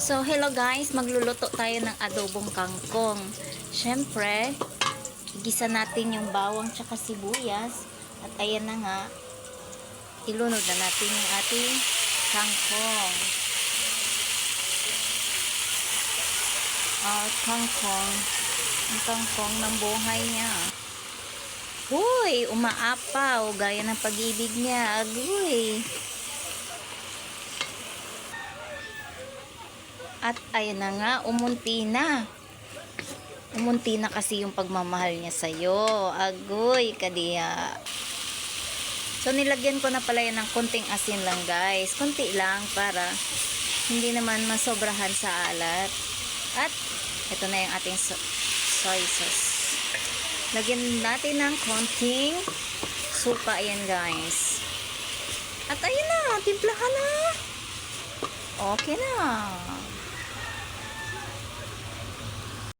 So, hello guys, magluluto tayo ng adobong kangkong. Syempre, igisa natin yung bawang tsaka sibuyas. At ayan na nga, ilunod na natin yung ating kangkong. Kangkong. Ang kangkong ng buhay niya. Uy, umaapaw, gaya ng pag-ibig niya. Agoy. At ayun na nga, umunti na. Umunti na kasi yung pagmamahal niya sa'yo. Agoy, kadiya. So, nilagyan ko na pala yan ng konting asin lang, guys. Konti lang para hindi naman masobrahan sa alat. At ito na yung ating soy sauce. Lagyan natin ng konting suka yan, guys. At ayun na, timplahan na. Okay na.